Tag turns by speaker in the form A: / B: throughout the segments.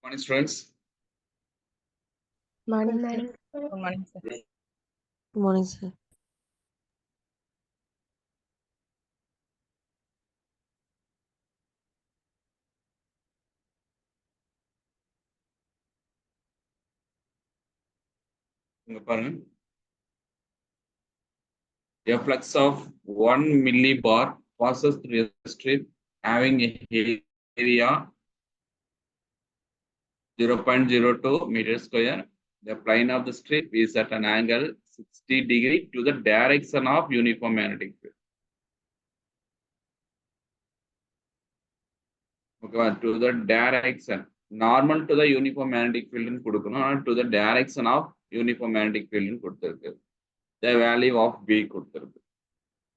A: Morning, students.
B: Morning,
C: Good
B: sir.
C: morning, sir.
D: Good morning, sir.
A: இங்க பாருங்க. A flux of 1 millibar passes through a strip having a area 0.02 meters square. The plane of the strip is at an angle 60 degree to the direction of uniform magnetic field. Okay, to the direction. Normal to the uniform magnetic field in கொடுக்கணும். To the direction of uniform magnetic field in கொடுத்திருக்கு. The value of B கொடுத்திருக்கு.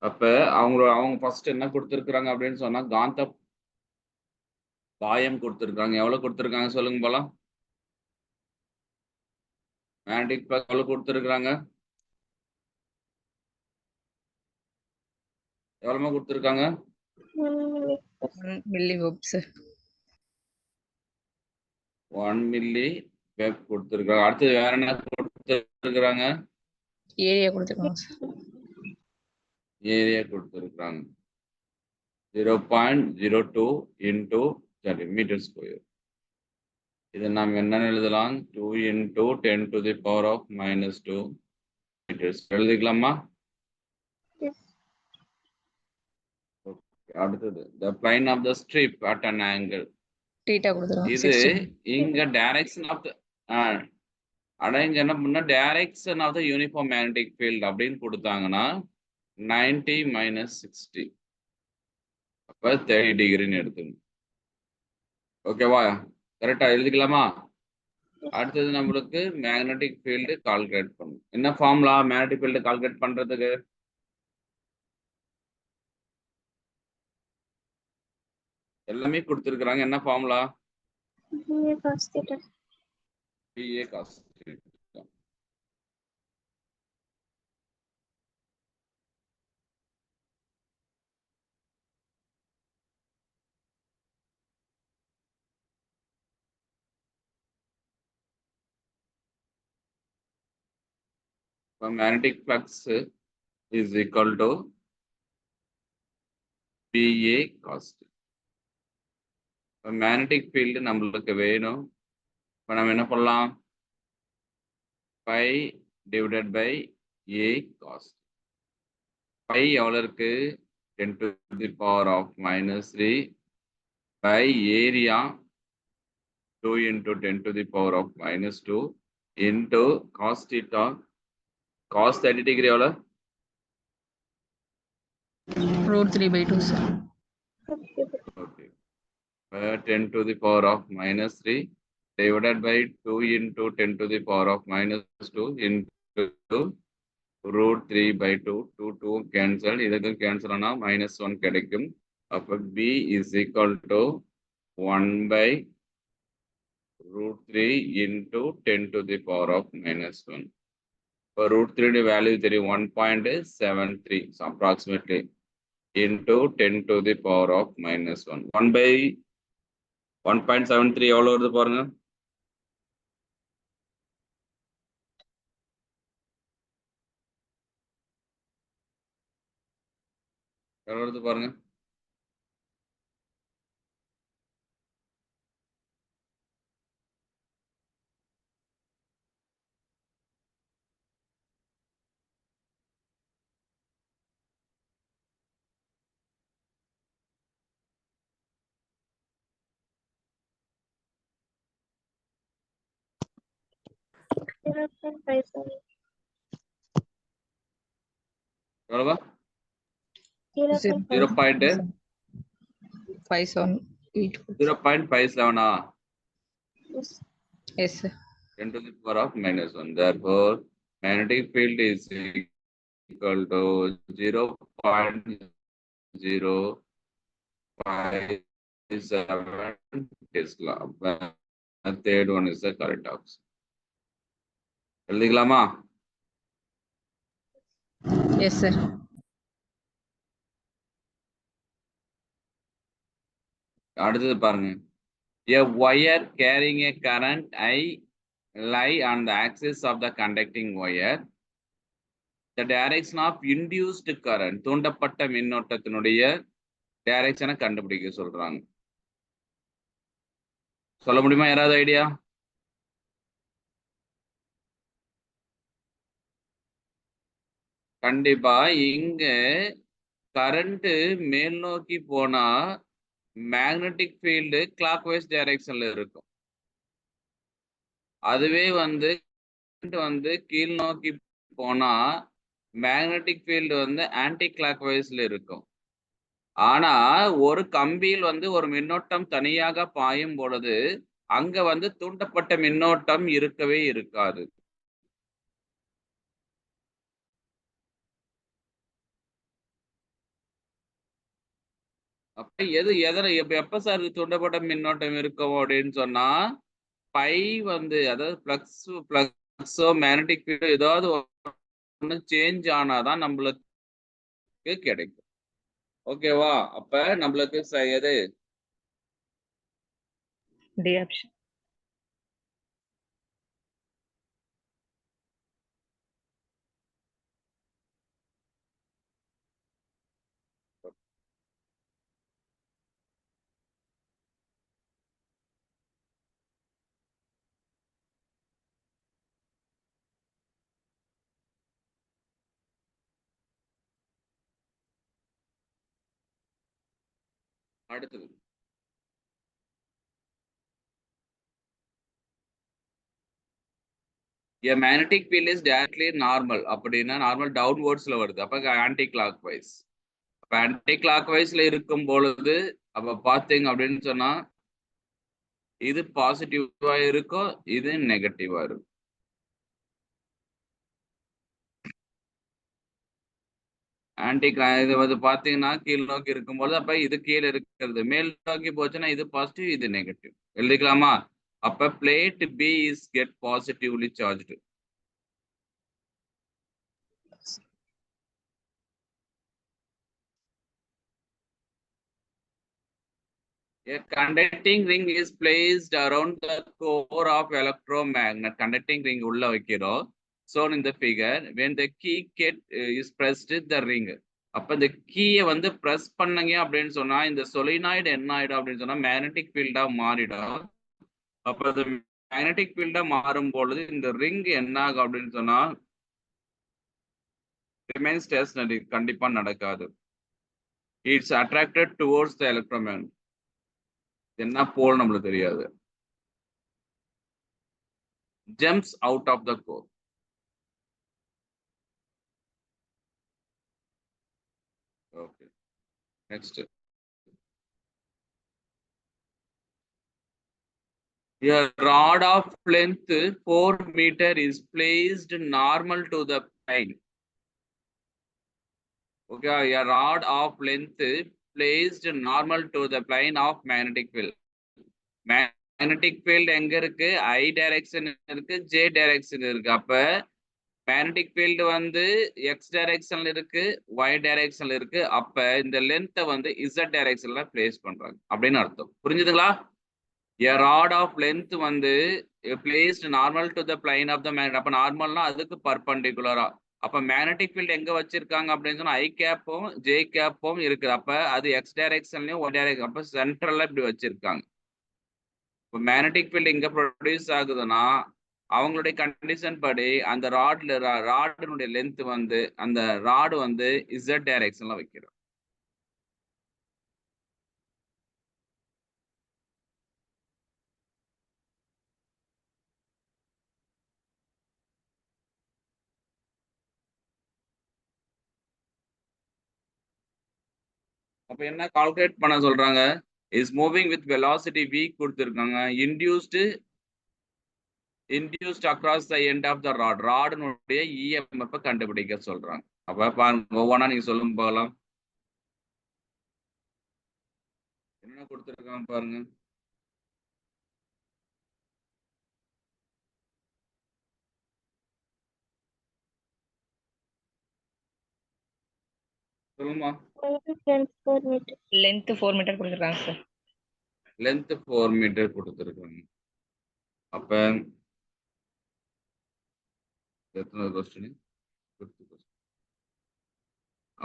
A: அப்ப அவங்க first என்ன கொடுத்திருக்காங்க அப்படின்னு சொன்னா காந்த பாயம் கொடுத்திருக்காங்க. எவ்வளவு கொடுத்திருக்காங்க சொல்லுங்க போலாம். மேக்னெட்டிக் ஃப்ளக்ஸ் எவ்வளவு கொடுத்திருக்காங்க? எவ்வளவு கொடுத்திருக்காங்க?
C: 1 millivolt, sir.
A: 1 மில்லி வெப் கொடுத்திருக்காங்க. அடுத்து வேற என்ன கொடுத்திருக்காங்க?
C: ஏரியா கொடுத்துருக்காங்க, சார்.
A: ஏரியா கொடுத்திருக்காங்க. 0.02 into மீட்டர் ஸ்கொயர். இதை நாம் என்ன எழுதலாம்? 2 into 10 to the power of -2 meters எழுதிக்கலாமா? அடுத்தது the plane of the strip at an angle.
C: Theta கொடுத்துருக்காங்க.
A: இது
C: 60.
A: இங்க டைரக்ஷன் ஆஃப் இங்க என்ன பண்ணா direction of the uniform magnetic field அப்படின்னு கொடுத்தாங்கன்னா 90 - 60 அப்ப 30 டிகிரின்னு எடுத்துங்க. ஓகேவா? கரெக்டா எழுதிக்கலாமா? அடுத்தது நம்மளுக்கு மேக்னெட்டிக் ஃபீல்டு கால்குலேட் பண்ணணும். என்ன ஃபார்முலா மேக்னெட்டிக் ஃபீல்டு கால்குலேட் பண்றதுக்கு? எல்லாமே கொடுத்துருக்காங்க. என்ன formula?
B: BA cos theta.
A: PA cos theta. Magnetic flux is equal to PA cos theta. Magnetic field நம்மளுக்கு வேணும். இப்போ நம்ம என்ன பண்ணலாம்? Phi divided by A cos. Phi எவ்வளோ இருக்கு? 10 to the power of -3 by area 2 into 10 to the power of -2 into cos theta. cos 30 degree எவ்வளோ?
C: √3/2, sir.
A: Okay. 10 to the power of -3 divided by 2 into 10 to the power of -2 into √3/2. 2 cancel. இதுக்கு cancel ஆனா -1 கிடைக்கும். அப்ப B is equal to 1/√3 into 10 to the power of -1. இப்போ √3 value தெரியும் 1.73 approximately into 10 to the power of -1. 1/1.73 எவ்வளவு வருது பாருங்க. எவ்வளவு வருது பாருங்க. எவ்வளவா? 0.57. 0.57
C: Yes, sir.
A: 10 to the power of -1. Therefore, magnetic field is equal to 0.057 Tesla. The third one is the correct option. எழுதிக்கலாமா?
C: Yes, sir.
A: அடுத்தது பாருங்க. A wire carrying a current I lie on the axis of the conducting wire. The direction of induced current, தூண்டப்பட்ட மின்னோட்டத்தினுடைய டைரக்ஷனை கண்டுபிடிக்க சொல்றாங்க. சொல்ல முடியுமா யாராவது idea? கண்டிப்பா இங்க கரண்ட் மேல் நோக்கி போனா மேக்னெட்டிக் ஃபீல்டு கிளாக் வைஸ் டைரக்ஷன்ல இருக்கும். அதுவே வந்து கீழ் நோக்கி போனா மேக்னெட்டிக் ஃபீல்டு வந்து ஆன்டி கிளாக் வைஸ்ல இருக்கும். ஆனா ஒரு கம்பியில் வந்து ஒரு மின்னோட்டம் தனியாக பாயும் பொழுது அங்க வந்து தூண்டப்பட்ட மின்னோட்டம் இருக்கவே இருக்காது. அப்ப எப்ப சார் தூண்டப்பட்ட மின்னோட்டம் இருக்கும் அப்படின்னு சொன்னா பை வந்து அதாவது பிளக்ஸோ மேக்னெட்டிக் ஃபீல்டோ ஏதாவது ஒண்ணு சேஞ்ச் ஆனாதான் நம்மளுக்கு கிடைக்கும். ஓகேவா? அப்ப நம்மளுக்கு எது
C: டி ஆப்ஷன்.
A: அடுத்தது A magnetic field is directly normal அப்படின்னா நார்மல் டவுன்வர்ட்ஸ்ல வருது. அப்ப ஆன்டி கிளாக் வைஸ். அப்ப ஆன்டி கிளாக் வைஸ்ல இருக்கும் பொழுது அப்ப பாத்தீங்க அப்படின்னு சொன்னா இது பாசிட்டிவா இருக்கும், இது நெகட்டிவா இருக்கும். ஆன்டி இது வந்து பாத்தீங்கன்னா கீழ் நோக்கி இருக்கும்போது அப்ப இது கீழே இருக்கிறது, மேல் நோக்கி போச்சுன்னா இது பாசிட்டிவ், இது நெகட்டிவ். எழுதிக்கலாமா? அப்ப plate B is get positively charged. A conducting ring is placed around the core of electromagnet. Conducting ring உள்ள வைக்கிறோம். Shown in the figure. When the key is pressed the ring. அப்ப இந்த கீயை வந்து press பண்ணீங்க அப்படின்னு சொன்னா இந்த சொலினாய்டு என்ன ஆயிடும் அப்படின்னு சொன்னா மேக்னெட்டிக் ஃபீல்டா மாறிடும். அப்ப அது மேக்னெட்டிக் ஃபீல்டா மாறும் பொழுது இந்த ரிங் என்ன ஆகும் அப்படின்னு சொன்னா ரிமைன் ஸ்டேஷனரி, கண்டிப்பா நடக்காது. It's attracted towards the electromagnet. என்ன போல் நம்மளுக்கு தெரியாது. Jumps out of the core. Okay. Next. A rod of length 4 meter is placed normal to the plane. Okay, a rod of length placed normal to the plane of magnetic field. Magnetic field எங்க இருக்கு? I direction இருக்கு, J direction இருக்கு. அப்ப magnetic field வந்து X டைரக்ஷன்ல இருக்கு, Y டைரக்ஷன்ல இருக்கு. அப்ப இந்த லென்த்தை வந்து இசட் டைரக்ஷன்ல பிளேஸ் பண்றாங்க அப்படின்னு அர்த்தம். புரிஞ்சுதுங்களா? A rod of length வந்து placed normal to the plane of the magnet. அப்ப நார்மல்னா அதுக்கு பர்பண்டிகுலரா. அப்ப மேக்னெட்டிக் ஃபீல்டு எங்க வச்சிருக்காங்க அப்படின்னு சொன்னா ஐ கேப்பும் ஜே கேப்பும் இருக்குது. அப்ப அது எக்ஸ் டைரக்ஷன்லயும் ஒய் டைரக்ஷன், அப்ப சென்ட்ரல்ல இப்படி வச்சிருக்காங்க. இப்போ மேக்னெட்டிக் ஃபீல்டு எங்க ப்ரொடியூஸ் ஆகுதுன்னா அவங்களுடைய கண்டிஷன் படி அந்த ராடுனுடைய லென்த் வந்து அந்த ராடு வந்து இசட் டைரக்ஷன்ல வைக்கிறோம். அப்ப என்ன கால்குலேட் பண்ண சொல்றாங்க? Is moving with velocity v கொடுத்திருக்காங்க. Induced across the end of the rod. ராடுனுடைய இஎம்எஃப் கண்டுபிடிக்க சொல்றாங்க. அப்ப பாருங்க ஒவ்வொன்றா நீங்க சொல்லும் போகலாம். என்ன கொடுத்திருக்காங்க பாருங்க. சொல்லுமா.
B: Length 4 meter.
C: லென்த் 4 மீட்டர் கொடுத்துருக்காங்க சார்.
A: லென்த் 4 மீட்டர் கொடுத்துருக்காங்க. அப்ப எத்தனை கொஸ்டின்?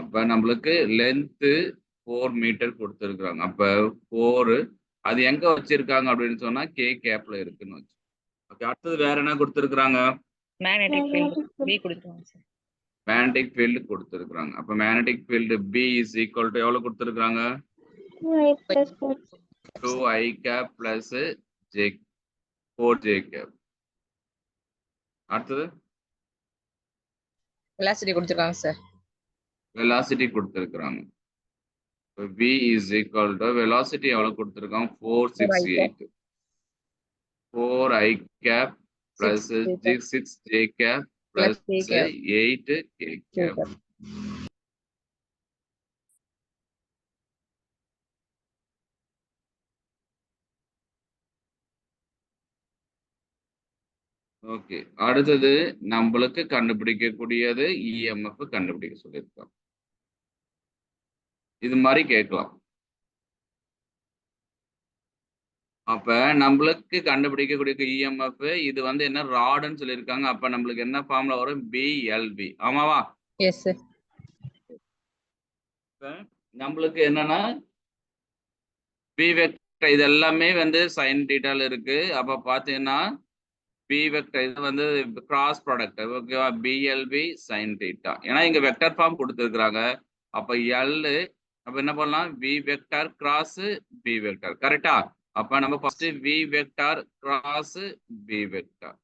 A: அப்ப நம்மளுக்கு லென்த் 4 மீட்டர் கொடுத்துருக்காங்க. அப்ப 4 அது எங்க வச்சிருக்காங்க அப்படின்னு சொன்னா கே கேப்ல இருக்குன்னு வச்சு. ஓகே, அடுத்தது வேற என்ன கொடுத்துருக்காங்க?
C: மேக்னெட்டிக் ஃபீல்ட் பி கொடுத்துருவாங்க சார்.
A: மேக்னெட்டிக் ஃபீல்டு கொடுத்துருக்காங்க. அப்ப magnetic field B is equal to எவ்வளவு கொடுத்துருக்காங்க? 2i cap plus j 4j cap. அடுத்தது
C: வெலாசிட்டி கொடுத்துருக்காங்க சார்.
A: வெலாசிட்டி கொடுத்துருக்காங்க. v is equal to velocity எவ்வளவு கொடுத்துருக்காங்க? 468. 4i cap plus 6j cap plus 8k cap. Okay, அடுத்தது நம்மளுக்கு கண்டுபிடிக்கக்கூடியது இஎம்எஃப் கண்டுபிடிக்க சொல்லியிருக்கோம். இது மாதிரி கேட்கலாம். அப்ப நம்மளுக்கு கண்டுபிடிக்கக்கூடிய இஎம்எஃப் இது வந்து என்ன ராடுன்னு சொல்லியிருக்காங்க. அப்ப நம்மளுக்கு என்ன ஃபார்முலா வரும்? பிஎல்பி. ஆமாவா?
C: Yes sir.
A: நம்மளுக்கு என்னன்னா பி வெக்டர் இது எல்லாமே வந்து சைன் தீட்டால இருக்கு. அப்ப பாத்தீங்கன்னா பி வெக்டர் இது வந்து கிராஸ் ப்ராடக்ட். ஓகேவா? BLB sine theta. ஏன்னா இங்க வெக்டர் ஃபார்ம் கொடுத்துருக்காங்க. அப்ப எல் அப்ப என்ன பண்ணலாம்? V vector cross B vector. கரெக்டா? அப்ப நம்ம first V vector cross B vector.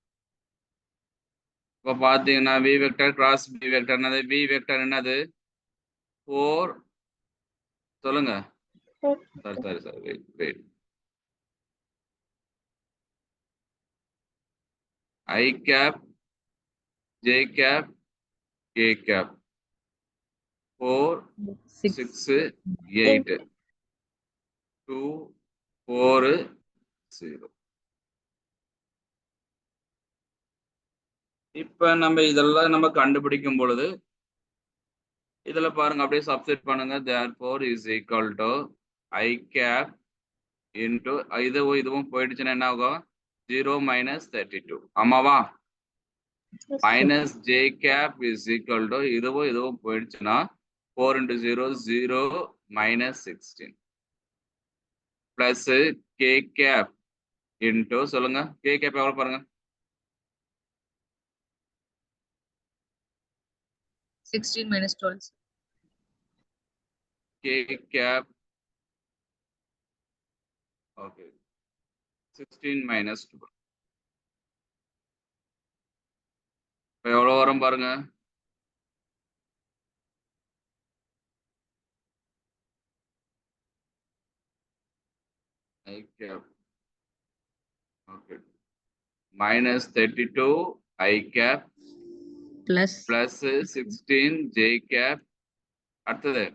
A: இப்ப பாத்தீங்கன்னா V vector cross B vector என்னது? வி வெக்டர் என்னது? 4 சொல்லுங்க. சரி wait. I cap, J cap, K cap. 4, 6, 8. 2, 4, 0. இப்ப நம்ம இதெல்லாம் நம்ம கண்டுபிடிக்கும் பொழுது இதுல பாருங்க அப்படியே சப்ஸ்டிட் பண்ணுங்க. therefore is equal to I cap into இதுவும் போயிடுச்சுன்னா என்ன ஆகும்? 0 minus 32. ஆமாவா? minus j cap is equal to இதுவும் போயிடுச்சுன்னா 4 into 0 0 minus 16 plus k cap into சொல்லுங்க k cap எவ்வளவு பாருங்க?
C: 16 minus 12.
A: K cap okay 16 minus 12 எவ்வளவு வரும் பாருங்க? I cap okay minus 32 I cap
C: Plus
A: 16 J cap அடுத்தது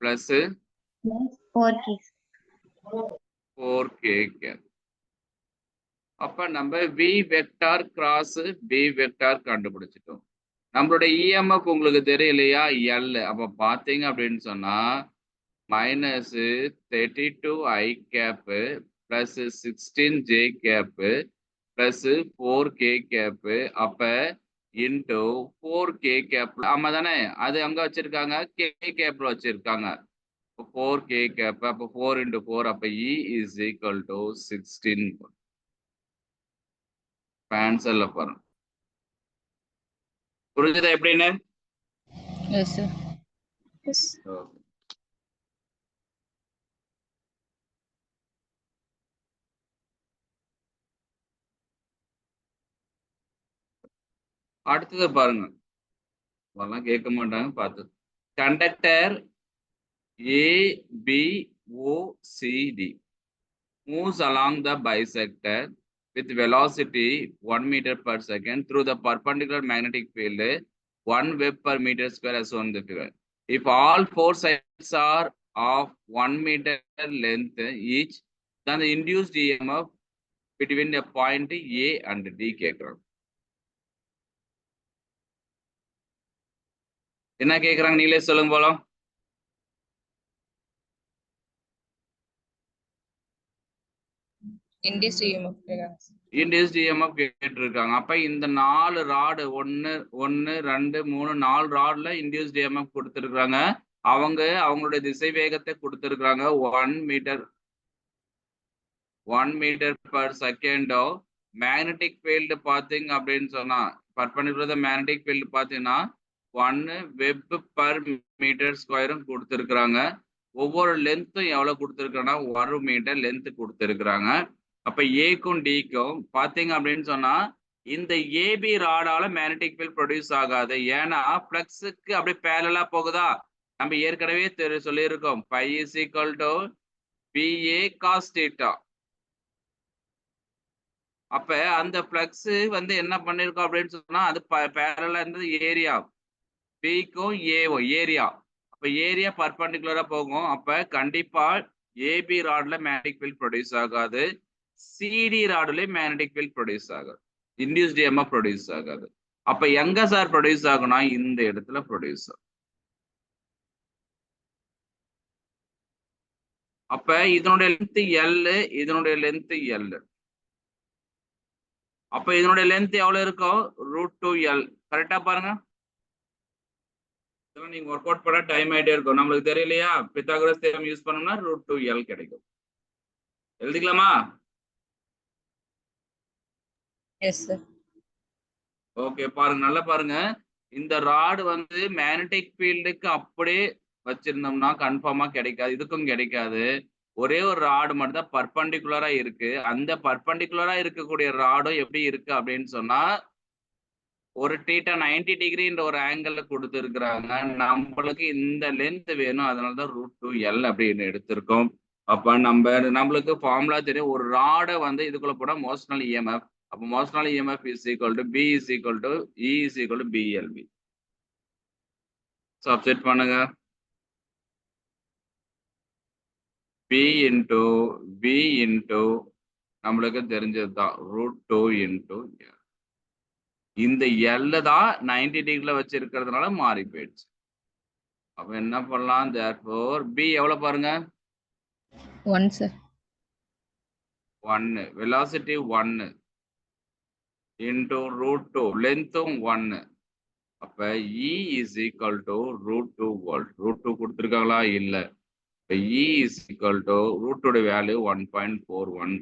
A: plus 4k cap. அப்ப நம்ம v vector cross b vector கண்டுபிடிச்சிட்டோம். நம்மளுடைய இஎம்எஃப் உங்களுக்கு தெரியலையா? எல். அப்ப பாத்தீங்க அப்படின்னு சொன்னா minus 32 I cap plus 16 J cap plus 4k cap அப்ப into 4k cap. ஆமா தானே? அது அங்க வச்சிருக்காங்க k capல வச்சிருக்காங்க. 4k cap அப்ப 4 into 4 அப்ப E is equal to 16. ஆன்சர்ல பாருங்க. புரிஞ்சுதா எப்படின்னு?
C: Yes sir.
A: அடுத்தது பாருங்க. அதெல்லாம் கேட்க மாட்டாங்க பார்த்து. Conductor ABOCD moves along the bisector with velocity 1 meter per second through the perpendicular magnetic field 1 Web per meter square as shown in the figure. If all four sides are of 1 meter length each, then the induced EMF between the point A and D கேட்கிறோம். என்ன கேட்கறாங்க நீங்களே சொல்லுங்க போலாம்.
C: induced EMF கேக்குறாங்க sir.
A: Induced EMF கேட்டிருக்காங்க. அப்ப இந்த 4 ராடு 1 2 3 4 ராட்ல இன்டியூஸ்ட் இஎம்எஃப் கொடுத்திருக்காங்க. அவங்களுடைய திசை வேகத்தை கொடுத்திருக்காங்க 1 மீட்டர் பர் செகண்டோ. மேக்னெட்டிக் ஃபீல்டு பாத்தீங்க அப்படின்னு சொன்னா பர்பெண்டிகுலர் மேக்னெட்டிக் ஃபீல்டு பாத்தீங்கன்னா 1 வெப் பர் மீட்டர் ஸ்கொயரும் கொடுத்திருக்காங்க. ஒவ்வொரு லென்த்தும் எவ்வளவு கொடுத்திருக்காங்கன்னா 1 மீட்டர் லென்த் கொடுத்திருக்காங்க. அப்ப ஏக்கும் டிக்கும் பாத்தீங்க அப்படின்னு சொன்னா இந்த ஏபி ராடால மேக்னெட்டிக் ஃபீல்ட் ப்ரொடியூஸ் ஆகாது. ஏன்னா பிளக்ஸுக்கு அப்படியே பேரலா போகுதா. நம்ம ஏற்கனவே சொல்லியிருக்கோம் phi is equal to PA cos theta. அப்ப அந்த பிளக்ஸ் வந்து என்ன பண்ணிருக்கோம் அப்படின்னு சொன்னா அது பேரலா இருந்தது ஏரியா பிக்கும் ஏவும் ஏரியா. அப்ப ஏரியா பர்பெண்டிகுலரா போகும். அப்ப கண்டிப்பா ஏபி ராட்ல மேக்னெட்டிக் ஃபீல்ட் ப்ரொடியூஸ் ஆகாது. சிடி ராடுல மேக்னெட்டிக் ஃபீல்ட் ப்ரொடியூஸ் ஆகாது. இன்டியூஸ்ட் இஎம்எஃப் ப்ரொடியூஸ் ஆகாது. அப்ப எங்க சார் ப்ரொடியூஸ் ஆகும்னா இந்த இடத்துல ப்ரொடியூஸ் ஆகும். அப்ப இதனுடைய லென்த் எல், இதனுடைய லென்த் எல். அப்ப இதனுடைய லென்த் எவ்வளவு இருக்கும் √2L. கரெக்டா பாருங்க. இதெல்லாம் நீங்க ஒர்க் அவுட் பண்ண டைம் ஆயிட்டே இருக்கும். நம்மளுக்கு தெரியலையா பித்தாகரஸ் தியரம் யூஸ் பண்ணோம்னா √2L கிடைக்கும். எழுதிக்கலாமா?
C: Yes sir.
A: ஓகே பாருங்க, நல்லா பாருங்க. இந்த ராடு வந்து மேக்னெட்டிக் ஃபீல்டுக்கு அப்படியே வச்சிருந்தோம்னா கன்ஃபார்மா கிடைக்காது. இதுக்கும் கிடைக்காது. ஒரே ஒரு ராடு மட்டும் தான் பர்பெண்டிகுலரா இருக்கு. அந்த பர்பெண்டிகுலரா இருக்கக்கூடிய ராடும் எப்படி இருக்கு அப்படின்னு சொன்னா ஒரு θ 90 டிகிரின்ற ஒரு ஆங்கிள் கொடுத்துருக்குறாங்க. நம்மளுக்கு இந்த லென்த் வேணும். அதனாலதான் √2L அப்படின்னு எடுத்திருக்கோம். அப்ப நம்மளுக்கு ஃபார்முலா தெரியும். ஒரு ராடை வந்து இதுக்குள்ள போட மோஷனல் இஎம்எஃப். அப்ப motional EMF is equal to B is equal to E is equal to BLB. Substitute பண்ணுங்க. பி இன்டூ வி இன்டூ நம்மளுக்கு தெரிஞ்சதுதான் √2 இன்டூ எல். இந்த எல்ல தான் 90 டிகிரில வச்சிருக்கிறதுனால மாறி போயிடுச்சு. அப்ப என்ன பண்ணலாம்? therefore பி எவ்வளவு பாருங்க
C: 1 sir.
A: 1 velocity 1 into √2 லென்த்தும் 1. அப்ப E is equal to √2 volt. √2 கொடுத்திருக்காங்களா? இல்ல. இப்ப E is equal to √2 value 1.41.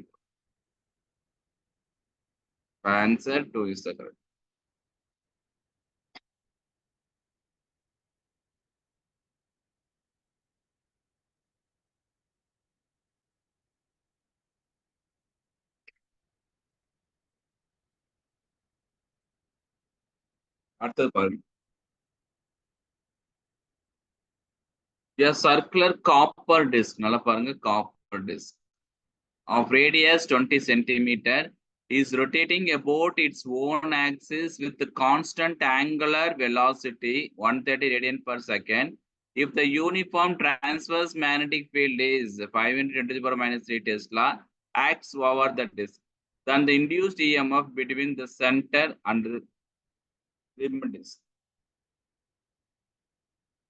A: Answer 2 is the correct. அடுத்தது பாருங்க. A circular copper disc, நல்லா பாருங்க, copper disc of radius 20 centimeter is rotating about its own axis with the constant angular velocity 130 radian per second. If the uniform transverse magnetic field is 5 × 10⁻³ Tesla acts over the disc, then the induced EMF between the center and the rim disc.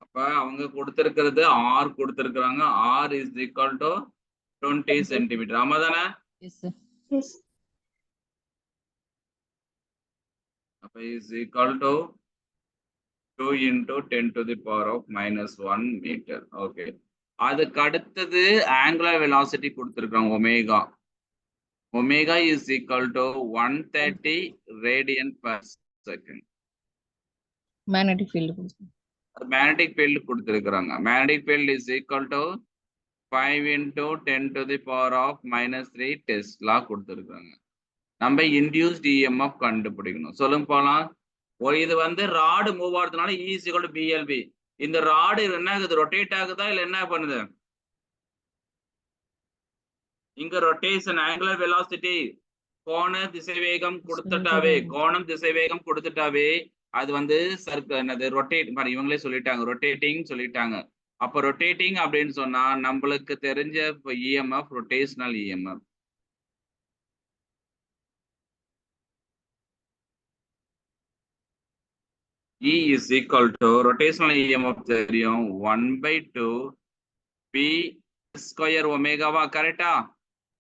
A: அப்ப அவங்க கொடுத்திருக்கிறது R கொடுத்திருக்காங்க. R is equal to 20 centimeter. ஆமா தானே?
C: Yes sir.
B: Yes.
A: அப்ப is equal to 2 × 10⁻⁻1 meter. Okay. அதுக்கு அடுத்தது angular velocity கொடுத்திருக்காங்க omega. Omega is equal to 130 radian per second.
C: Magnetic field கொடுத்திருக்காங்க.
A: மேக்னெட்டிக் ஃபீல்டு கொடுத்திருக்காங்க. Magnetic field is equal to 5 × 10⁻³ tesla கொடுத்திருக்காங்க. நம்ம இன்டியூஸ்ட் இஎம்எஃப் கண்டுபிடிக்கணும். சொல்லுங்க போலாம். இது வந்து ராடு மூவ் ஆகுறதுனால E is equal to BLB. இந்த ராடு என்ன ஆகுது? ரொட்டேட் ஆகுதா இல்ல என்ன பண்ணுது? இங்க ரொட்டேஷன் ஆங்குலர் வெலாசிட்டி கோண திசைவேகம் கொடுத்துட்டாவே அது வந்து என்னது ரொட்டேட் பாரு, இவங்களே சொல்லிட்டாங்க ரொட்டேட்டிங் சொல்லிட்டாங்க. அப்ப ரொட்டேட்டிங் அப்படின்னு சொன்னா நம்மளுக்கு தெரிஞ்ச EMF rotational EMF. E is equal to rotational EMF தெரியும் 1/2 P square ஒமேகாவா? கரெக்டா?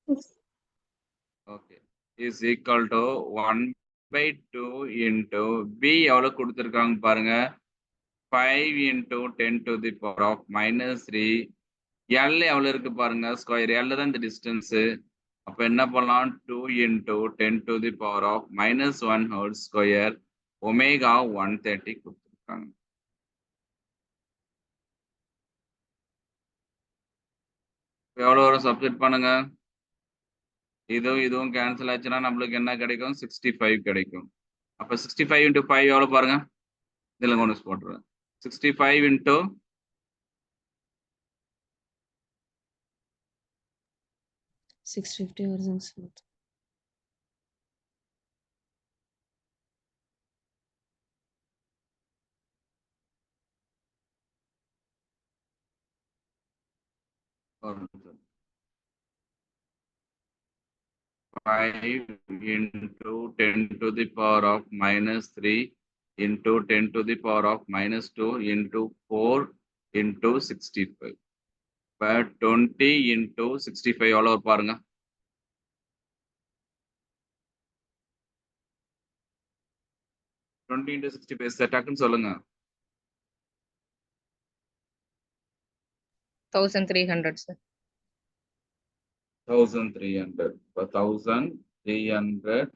B: Yes.
A: is equal to 1/2 into b எவ்வளவு கொடுத்திருக்காங்க பாருங்க 5 into 10 to the power of minus 3 L எவ்வளவு இருக்கு பாருங்க ஸ்கொயர் L தான் இந்த டிஸ்டன்ஸ் அப்ப என்ன பண்ணலாம் 2 into 10 to the power of minus 1 whole square omega 130 கொடுத்திருக்காங்க எவ்வளவு வரும் சப்ஸ்டிட் பண்ணுங்க இதுவும் கேன்சல் ஆச்சுன்னா நம்மளுக்கு என்ன கிடைக்கும் 65 கிடைக்கும் அப்ப 65 into 5 எவ்வளவு பாருங்க இதுல கொண்டு போட்டுருவேன் 65 into
D: 650 வருதுங்க sir.
A: five into 10 to the power of minus 3 into 10 to the power of minus 2 into 4 into 65. But 20 into 65 all over பாருங்க 20 into 65 டக்குன்னு சொல்லுங்க
C: 1300 sir.
A: 1300. 1300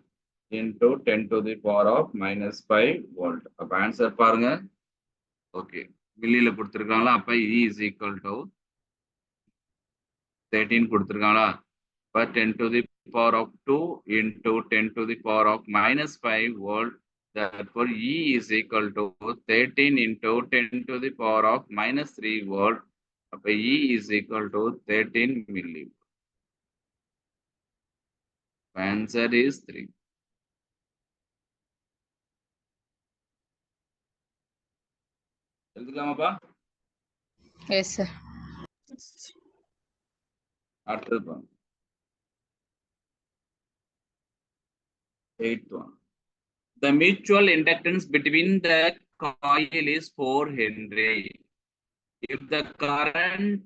A: into 10 to the power of minus 5 volt. அப்ப ஆன்சர் பாருங்க okay மில்லியில கொடுத்துருக்காங்களா அப்ப E is equal to 13 கொடுத்துருக்காங்களா அப்ப 10 to the power of 2 into 10 to the power of minus 5 volt. Therefore E is equal to 13 into 10 to the power of minus 3 volt. அப்ப E is equal to 13 milli. Answer is 3. எழுதிக்கலாமாப்பா
C: Yes sir.
A: அடுத்தது 8th one. The mutual inductance between the coil is 4 Henry. If the current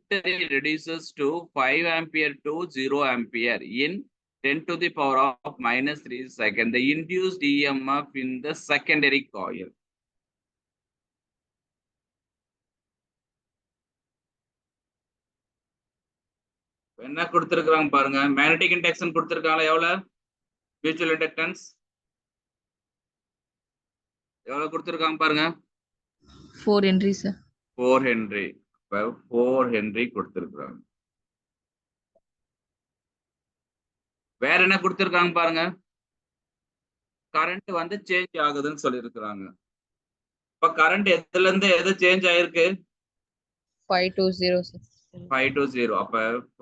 A: reduces to 5 ampere to 0 ampere in 10 to the power of minus 3 second, the induced EMF in the secondary coil. என்ன கொடுத்திருக்காங்க பாருங்க magnetic induction கொடுத்திருக்காங்களா எவ்வளவு mutual inductance எவ்வளவு கொடுத்திருக்காங்க பாருங்க
C: 4 Henry sir.
A: 4 Henry. 4 Henry கொடுத்திருக்காங்க வேற என்ன கொடுத்திருக்காங்க பாருங்க கரண்ட் வந்து சேஞ்ச் ஆகுதுன்னு சொல்லியிருக்கிறாங்க இப்ப கரண்ட் எதுல இருந்து எது சேஞ்ச் ஆயிருக்கு
C: 520 sir.
A: 5 to 0 அப்ப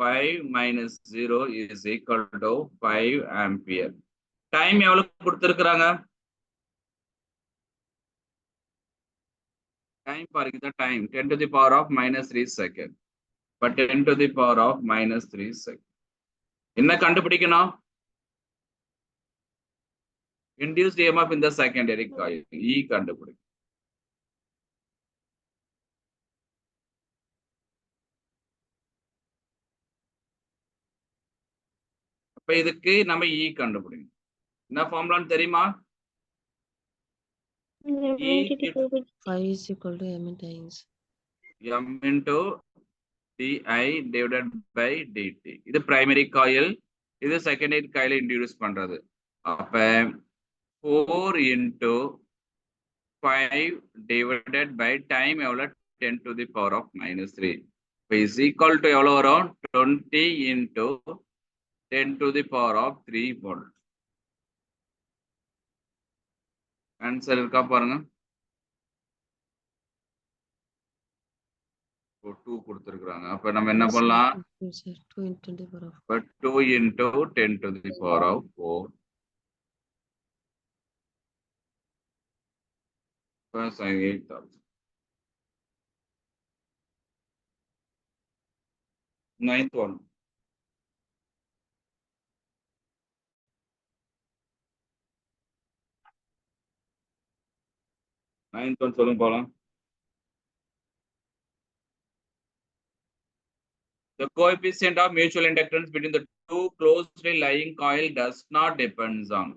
A: 5 minus 0 is equal to 5 ampere. Time எவ்வளவு கொடுத்திருக்கிறாங்க டைம் பாருங்க time 10 to the power of minus 3 second. But 10 to the power of minus 3 second. என்ன கண்டுபிடிக்கணும் induced EMF in the secondary coil E கண்டுபிடிக்கணும் அப்ப இதுக்கு நம்ம E கண்டுபிடிக்கணும் என்ன ஃபார்முலான்னு தெரியுமா E
D: 5 is equal to M into I.
A: M into DI divided by DT. இது primary coil இது secondary coil introduce பண்றது அப்ப 4 into 5 divided by time எவ்வளவு 10 to the power of minus 3 is equal to எவ்வளவு வரும் 20 into 10 to the power of 3 volt. Answer இருக்கா பாருங்க 2 கொடுத்திருக்காங்க அப்ப நம்ம என்ன பண்ணலாம்
D: 2 into 10 to the power of
A: but 2 into 10 to the power of 4 plus 8,000. 9th one. Ninth one சொல்லுங்க போலாம் The coefficient of mutual inductance between the two closely lying coil does not depends on.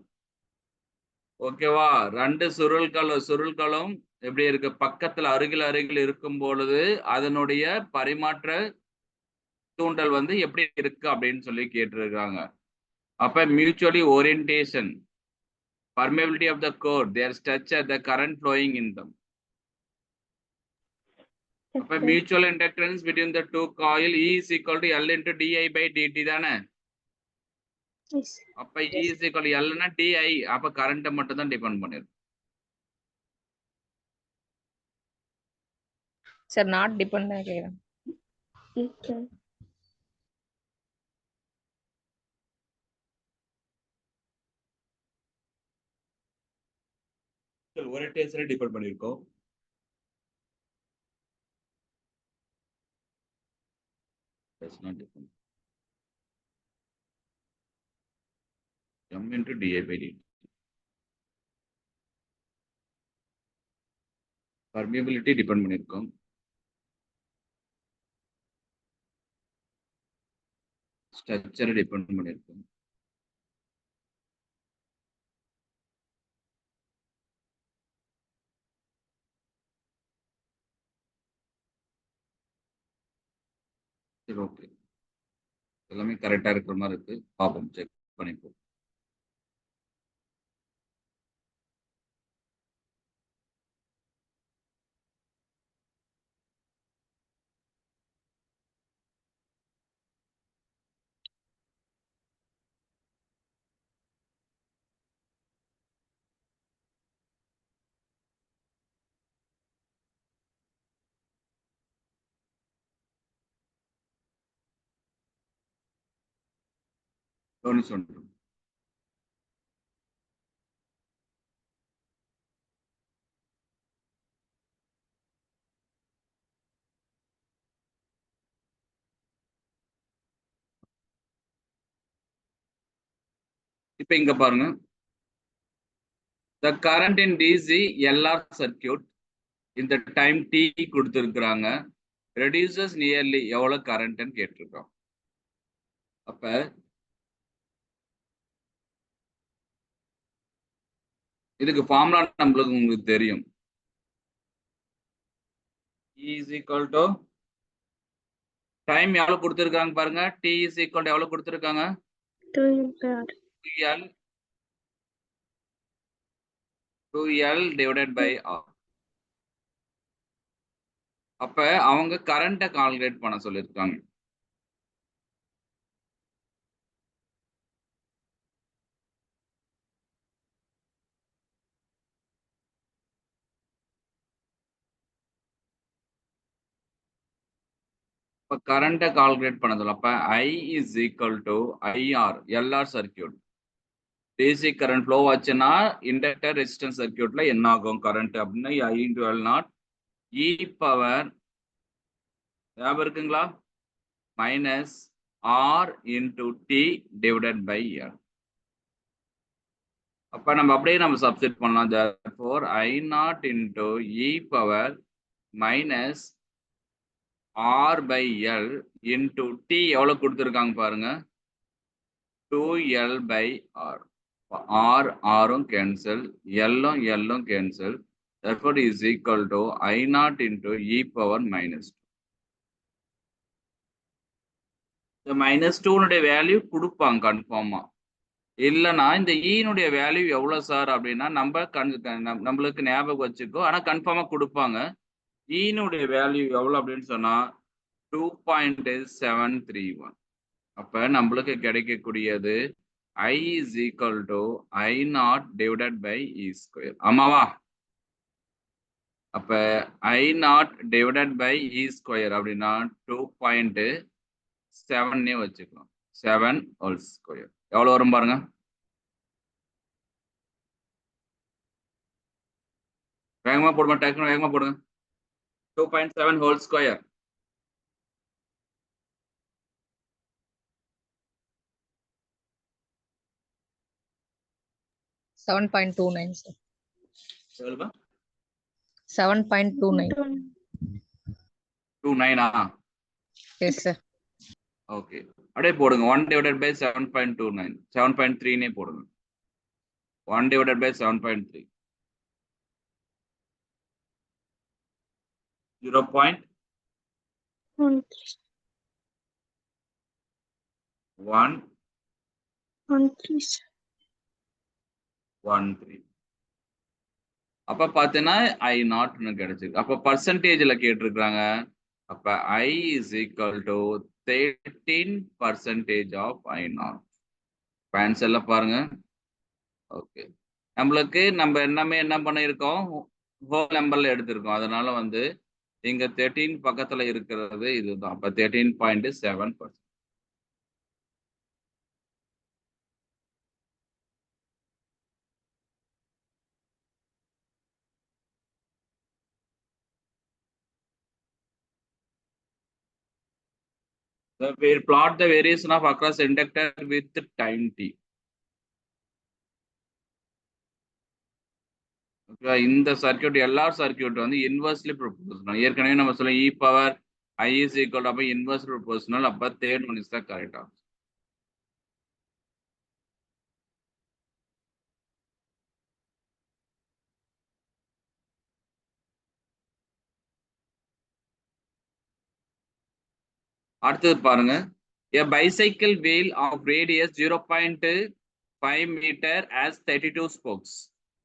A: ஓகேவா, ரெண்டு சுருள்களும் எப்படி இருக்கு, பக்கத்துல அருகில் இருக்கும் பொழுது அதனுடைய பரிமாற்ற தூண்டல் வந்து எப்படி இருக்கு அப்படின்னு சொல்லி கேட்டிருக்காங்க. அப்ப mutually orientation, permeability of the core, their structure, the current flowing in them. அப்ப
B: Okay.
A: mutual inductance between the two coil E is equal to L into di by dt தானே.
B: Yes.
A: அப்ப E is equal to L னா di, அப்ப current மட்டும் தான் depend பண்ணிருக்கு.
C: Sir not depend கேக்குறேன்.
B: Okay.
A: ஒரே டேஸ்ட்ல டிபெண்ட் பண்ணிருக்கோம். Does not depend. M into di by dt. Permeability depend பண்ணிருக்கோம். ஸ்ட்ரக்சர் டிபெண்ட் பண்ணிருக்கோம். சரி, ஓகே, எல்லாமே கரெக்டா இருக்கிற மாதிரி இருக்கு. பாப்போம், செக் பண்ணிப்போம். சொல்றேன். இப்ப இங்க பாருங்க, the current in DC LR circuit இந்த டைம் t கொடுத்திருக்காங்க, reduces nearly எவ்வளவு கரண்ட்னு கேட்டிருக்கோம். அப்ப இதுக்கு ஃபார்முலா நம்மளுக்கு உங்களுக்கு தெரியும். E is equal to time எவ்வளவு கொடுத்திருக்காங்க பாருங்க, t is equal to எவ்வளவு கொடுத்திருக்காங்க, 2L divided by R. அப்ப அவங்க கரண்ட கால்குலேட் பண்ண சொல்லிருக்காங்க. இப்ப கரண்ட கால்குலேட் பண்ண சொல்ல, அப்ப I is equal to IR LR circuit. DC current flow ஆச்சுன்னா இண்டக்டர் ரெசிஸ்டன்ஸ் சர்க்கியூட்ல என்ன ஆகும் கரண்ட் அப்படின்னா I into L naught E power ஞாபகம் இருக்குங்களா, minus R into T divided by L. அப்ப நம்ம அப்படியே நம்ம சப்ஸ்டிட் பண்ணலாம். therefore I not into E power minus R by L into T எவ்வளவு கொடுத்துருக்காங்க பாருங்க, 2L by R. R R cancel, L cancel. Therefore is equal to I naught into E power minus 2. The minus 2 னுடைய value கொடுப்பாங்க கன்ஃபார்மா. இல்லைன்னா இந்த E னுடைய value எவ்வளவு sir அப்படின்னா நம்மளுக்கு ஞாபகம் வச்சுக்கோ, ஆனா கன்ஃபார்மா கொடுப்பாங்க. E னுடைய வேல்யூ எவ்வளவு அப்படின்னு சொன்னா 2.731. அப்ப நம்மளுக்கு கிடைக்கக்கூடியது I is equal to I naught divided by E square. ஆமாவா? அப்ப I naught divided by E square அப்படின்னா 2.7 வச்சுக்கலாம். 7 whole square. எவ்வளவு வரும் பாருங்க. வேகமா போடுமா, டக்குனு வேகமா போடுங்க. 2.7 whole square.
C: $7.29 sir.
B: 7.29.
C: 7.29.
A: 29
C: Yes sir.
A: Okay, அப்படியே போடுங்க. 1 divided by 7.29 7.3 போடுங்க. 1 divided by 7.3 0.13 அப்ப பாத்தீங்கன்னா ஐ நாட்னு கிடைச்சிருக்கு. அப்ப பர்சன்டேஜ்ல கேட்டிருக்காங்க. அப்ப I is equal to 13% of I naught. ஆன்சர்ல பாருங்க. ஓகே, நம்மளுக்கு நம்ம என்ன பண்ணியிருக்கோம், ஹோல் நம்பர்ல எடுத்திருக்கோம். அதனால வந்து இங்க 13 பக்கத்துல இருக்கிறது இதுதான். அப்ப 13.7%. We'll plot the variation of across inductor with time t. இந்த சர்க்யூட் எல்லா சர்க்யூட் வந்து இன்வெர்ஸ்லி ப்ரொபோஷனல். ஏற்கனவே நம்ம சொல்ல e power I is equal to அப்ப இன்வெர்ஸ்லி ப்ரொபோஷனல். அப்ப third one is the correct answer. அடுத்தது பாருங்க. A bicycle wheel of radius 0.5 meter has 32 spokes.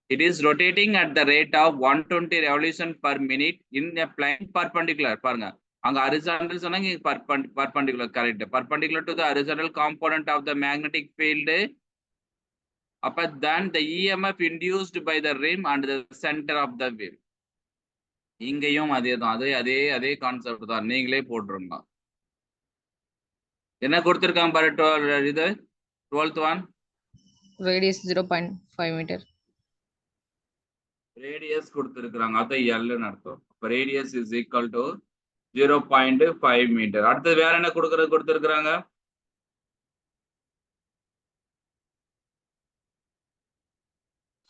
A: It is rotating at the rate of 120 revolution per minute in a plane perpendicular. பாருங்க, அங்க horizontal சொன்னாங்க, perpendicular. Correct. Perpendicular to the horizontal component of the magnetic field. அப்ப then the EMF induced by the rim and the center of the wheel. இங்கேயும் அதே தான். அதே concept தான். நீங்களே போட்டுருங்க. என்ன கொடுத்திருக்காங்க பாரு, இது 12th one.
C: Radius 0.5 meter.
A: Radius கொடுத்திருக்காங்க. அத L ன்னு அர்த்தம். அப்ப radius is equal to 0.5 metre. அடுத்து வேற என்ன கொடுத்திருக்காங்க?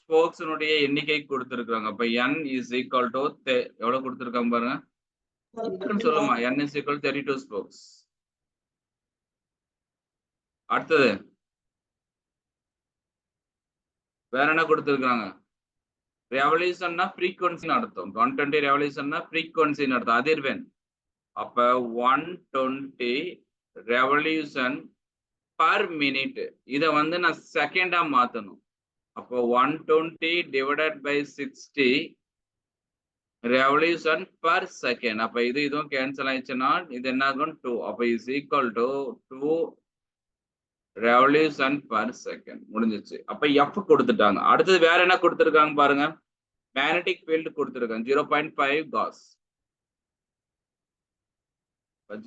A: ஸ்போக்ஸ்னுடைய எண்ணிக்கை கொடுத்திருக்காங்க. அப்ப n இஸ் ஈக்குவல் டு எவ்வளவு கொடுத்திருக்காங்க பாருங்க. சொல்லுமா, n இஸ் ஈக்குவல் 32 ஸ்போக்ஸ். அடுத்தது வேற என்ன கொடுத்திருக்காங்க? ரெவல்யூஷன்னா ஃப்ரீக்வன்சின்னு அர்த்தம். 120 ரெவல்யூஷன்னா ஃப்ரீக்வன்சின்னு அர்த்தம், அதிர்வெண். அப்ப 120 ரெவல்யூஷன் பர் மினிட். இத வந்து நான் செகண்டா மாத்தணும். அப்போ 120 divided by 60 revolution per second. அப்ப இதுவும் கேன்சல் ஆயிடுச்சுன்னா இது என்ன ஆகும்? 2. அப்ப is equal to 2 revolution per second. முடிஞ்சிச்சு. அப்ப F கொடுத்துட்டாங்க. அடுத்தது வேற என்ன கொடுத்திருக்காங்க பாருங்க. மேக்னெட்டிக் ஃபீல்ட் கொடுத்திருக்காங்க 0.5 Gauss.